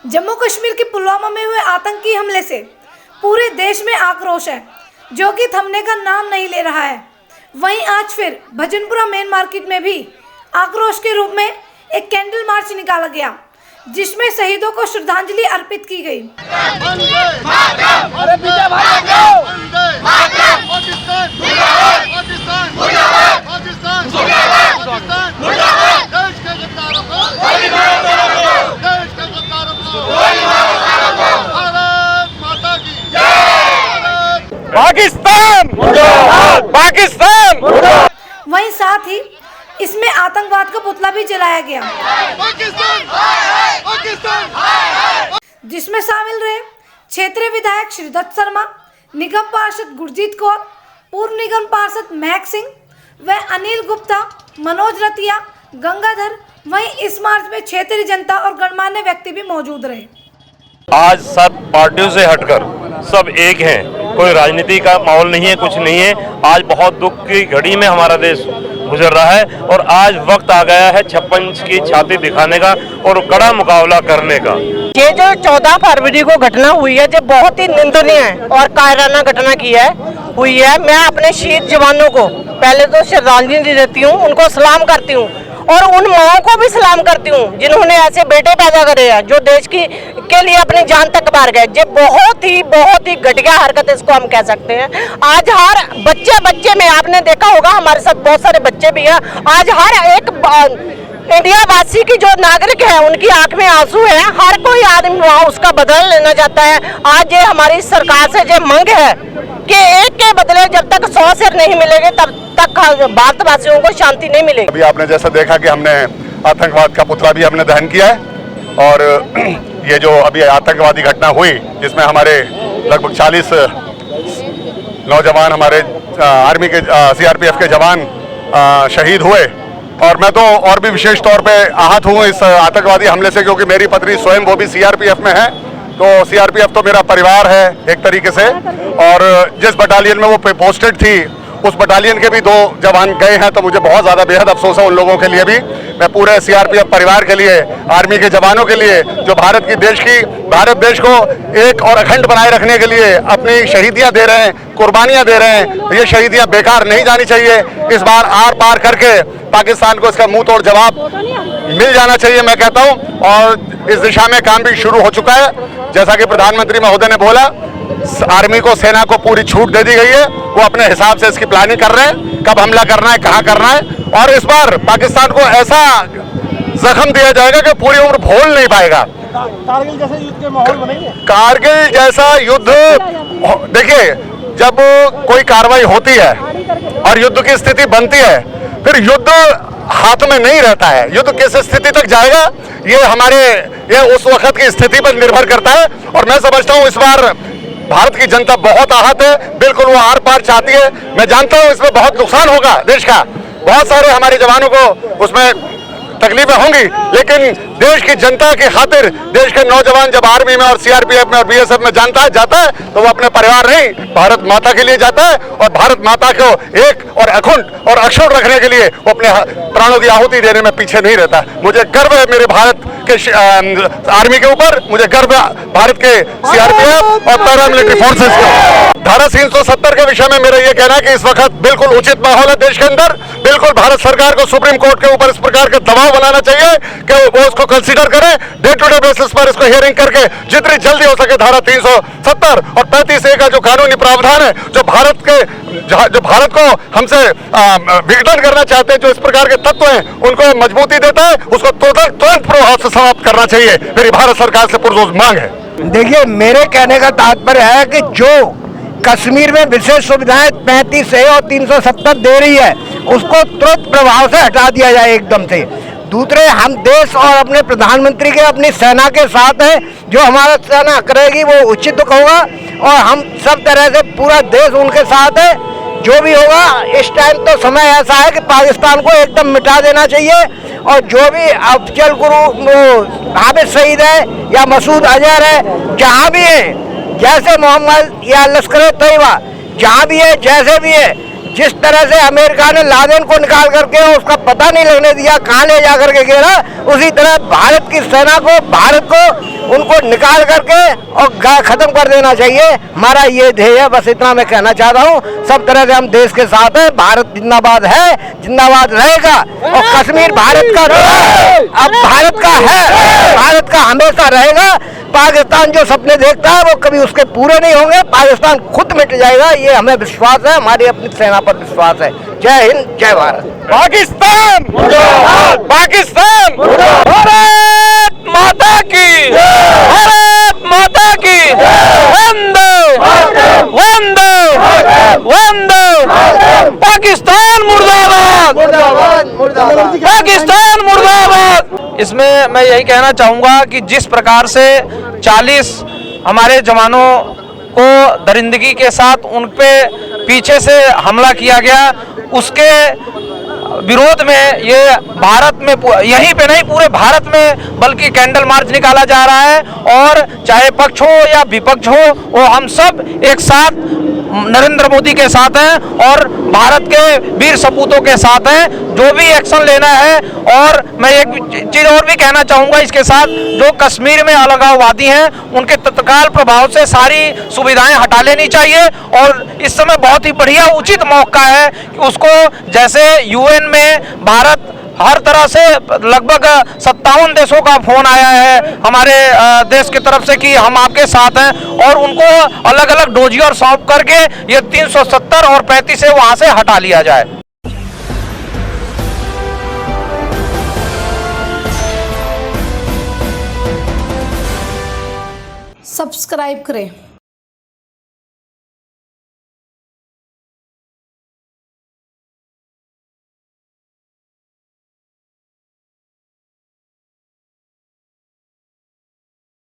जम्मू कश्मीर के पुलवामा में हुए आतंकी हमले से पूरे देश में आक्रोश है, जो कि थमने का नाम नहीं ले रहा है। वहीं आज फिर भजनपुरा मेन मार्केट में भी आक्रोश के रूप में एक कैंडल मार्च निकाला गया, जिसमें शहीदों को श्रद्धांजलि अर्पित की गई। पाकिस्तान पाकिस्तान। वहीं साथ ही इसमें आतंकवाद का पुतला भी जलाया गया, जिसमें शामिल रहे क्षेत्रीय विधायक श्रीदत्त शर्मा, निगम पार्षद गुरजीत कौर, पूर्व निगम पार्षद महक सिंह व अनिल गुप्ता, मनोज रतिया, गंगाधर। वहीं इस मार्च में क्षेत्रीय जनता और गणमान्य व्यक्ति भी मौजूद रहे। आज सब पार्टियों से हटकर सब एक हैं, कोई राजनीति का माहौल नहीं है, कुछ नहीं है। आज बहुत दुख की घड़ी में हमारा देश गुजर रहा है और आज वक्त आ गया है 56 की छाती दिखाने का और कड़ा मुकाबला करने का। ये जो 14 फरवरी को घटना हुई है, जो बहुत ही निंदनीय और कायराना घटना हुई है। मैं अपने शहीद जवानों को पहले तो श्रद्धांजलि देती हूँ, उनको सलाम करती हूँ और उन माओं को भी सलाम करती हूँ जिन्होंने ऐसे बेटे पैदा करे हैं, जो देश के लिए अपनी जान तक बार गए। ये बहुत ही घटिया हरकत इसको हम कह सकते हैं। आज हर बच्चे में आपने देखा होगा, हमारे साथ बहुत सारे बच्चे भी हैं। आज हर एक इंडिया वासी की जो नागरिक है, उनकी आंख में आंसू है। हर कोई आदमी वहाँ उसका बदला लेना चाहता है। आज ये हमारी सरकार से जो मांग है कि एक के बदले जब तक 100 सिर नहीं मिलेंगे तब तक भारतवासियों को शांति नहीं मिलेगी। अभी आपने जैसा देखा कि हमने आतंकवाद का पुतला भी हमने दहन किया है और ये जो अभी आतंकवादी घटना हुई, जिसमें हमारे लगभग 40 नौजवान हमारे आर्मी के CRPF के जवान शहीद हुए। और मैं तो और भी विशेष तौर पे आहत हूँ इस आतंकवादी हमले से, क्योंकि मेरी पत्नी स्वयं वो भी CRPF में है। तो CRPF तो मेरा परिवार है एक तरीके से, और जिस बटालियन में वो पोस्टेड थी उस बटालियन के भी 2 जवान गए हैं। तो मुझे बहुत ज़्यादा बेहद अफसोस है उन लोगों के लिए भी। मैं पूरे CRPF परिवार के लिए, आर्मी के जवानों के लिए, जो भारत देश को एक और अखंड बनाए रखने के लिए अपनी शहीदियाँ दे रहे हैं, कुर्बानियाँ दे रहे हैं, ये शहीदियाँ बेकार नहीं जानी चाहिए। इस बार आर पार करके पाकिस्तान को इसका मुंह तोड़ जवाब मिल जाना चाहिए, मैं कहता हूँ। और इस दिशा में काम भी शुरू हो चुका है। जैसा कि प्रधानमंत्री महोदय ने बोला, आर्मी को, सेना को पूरी छूट दे दी गई है। वो अपने हिसाब से इसकी प्लानिंग कर रहे हैं, कब हमला करना है, कहाँ करना है। और इस बार पाकिस्तान को ऐसा जख्म दिया जाएगा कि पूरी उम्र भूल नहीं पाएगा। कारगिल जैसा युद्ध के माहौल बनेंगे। कारगिल जैसा युद्ध, देखिए, जब कोई कार्रवाई होती है और युद्ध की स्थिति बनती है, फिर युद्ध हाथ में नहीं रहता है। युद्ध किस स्थिति तक जाएगा ये उस वक्त की स्थिति पर निर्भर करता है। और मैं समझता हूँ इस बार भारत की जनता बहुत आहत है, बिल्कुल वो आर पार चाहती है। मैं जानता हूँ इसमें बहुत नुकसान होगा देश का, बहुत सारे हमारे जवानों को उसमें तकलीफें होंगी, लेकिन देश की जनता की खातिर देश के नौजवान जब आर्मी में और CRPF में और BSF में जाता है तो वो अपने परिवार नहीं, भारत माता के लिए जाता है। और भारत माता को एक और अखंड और अक्षुण्ण रखने के लिए वो अपने प्राणों की आहुति देने में पीछे नहीं रहता। मुझे गर्व है मेरे भारत के आर्मी के ऊपर, मुझे गर्व है भारत के CRPF और पैरामिलिट्री फोर्सेस को। धारा 370 के विषय में मेरा ये कहना है कि इस वक्त बिल्कुल उचित माहौल है देश के अंदर। बिल्कुल भारत सरकार को सुप्रीम कोर्ट के ऊपर इस प्रकार के दबाव बनाना चाहिए कि वो उसको कंसीडर करें, डे टू डे बेसिस पर इसको हियरिंग करके जितनी जल्दी हो सके धारा 370 और 35A का जो कानूनी प्रावधान है, जो भारत को हमसे विघटन करना चाहते हैं, जो इस प्रकार के तत्व हैं, उनको मजबूती देता है, उसको तुरंत प्रभाव से समाप्त करना चाहिए। मेरी भारत सरकार से पुरजोर मांग है। देखिए, मेरे कहने का तात्पर्य है कि जो कश्मीर में विशेष सुविधाएं 35A और 370 दे रही है, उसको तुरंत प्रभाव से हटा दिया जाए एकदम से। दूसरे, हम देश और अपने प्रधानमंत्री के, अपनी सेना के साथ हैं। जो हमारा सेना करेगी वो उचित होगा और हम सब तरह से पूरा देश उनके साथ है। जो भी होगा, इस टाइम तो समय ऐसा है कि पाकिस्तान को एकदम मिटा देना चाहिए। और जो भी अफजल गुरु हाफिज सईद है या मसूद अजहर है, जहाँ भी है, जैसे मोहम्मद या लश्कर तैयबा, जहाँ भी है, जैसे भी है, जिस तरह से अमेरिका ने लादेन को निकाल करके उसका पता नहीं लगने दिया कहाँ ले जा करके गिरा, उसी तरह भारत की सेना को, भारत को उनको निकाल करके और खत्म कर देना चाहिए। हमारा ये ध्येय है, बस इतना मैं कहना चाह रहा हूँ। सब तरह से हम देश के साथ हैं, भारत जिंदाबाद है, जिंदाबाद रहेगा और कश्मीर भारत का अब भारत का है, भारत का हमेशा रहेगा। पाकिस्तान जो सपने देखता है वो कभी उसके पूरे नहीं होंगे, पाकिस्तान खुद मिट जाएगा, ये हमें विश्वास है, हमारी अपनी सेना पर विश्वास है। जय हिंद, जय भारत। पाकिस्तान पाकिस्तान, भारत माता की, भारत माता की, वंदे वंदे वंदे, पाकिस्तान मुर्दाबाद, पाकिस्तान मुर्दाबाद। इसमें मैं यही कहना चाहूँगा कि जिस प्रकार से 40 हमारे जवानों को दरिंदगी के साथ उन पे पीछे से हमला किया गया, उसके विरोध में ये भारत में, यहीं पे नहीं पूरे भारत में बल्कि कैंडल मार्च निकाला जा रहा है। और चाहे पक्ष हो या विपक्ष हो, वो हम सब एक साथ नरेंद्र मोदी के साथ हैं और भारत के वीर सपूतों के साथ हैं, जो भी एक्शन लेना है। और मैं एक चीज़ और भी कहना चाहूँगा इसके साथ, जो कश्मीर में अलगाववादी हैं उनके तत्काल प्रभाव से सारी सुविधाएं हटा लेनी चाहिए। और इस समय बहुत ही बढ़िया उचित मौका है कि उसको, जैसे यूएन में भारत हर तरह से लगभग 57 देशों का फोन आया है हमारे देश की तरफ से कि हम आपके साथ हैं, और उनको अलग अलग डोजियर सौंप करके ये 370 और 35 से वहां से हटा लिया जाए। सब्सक्राइब करें।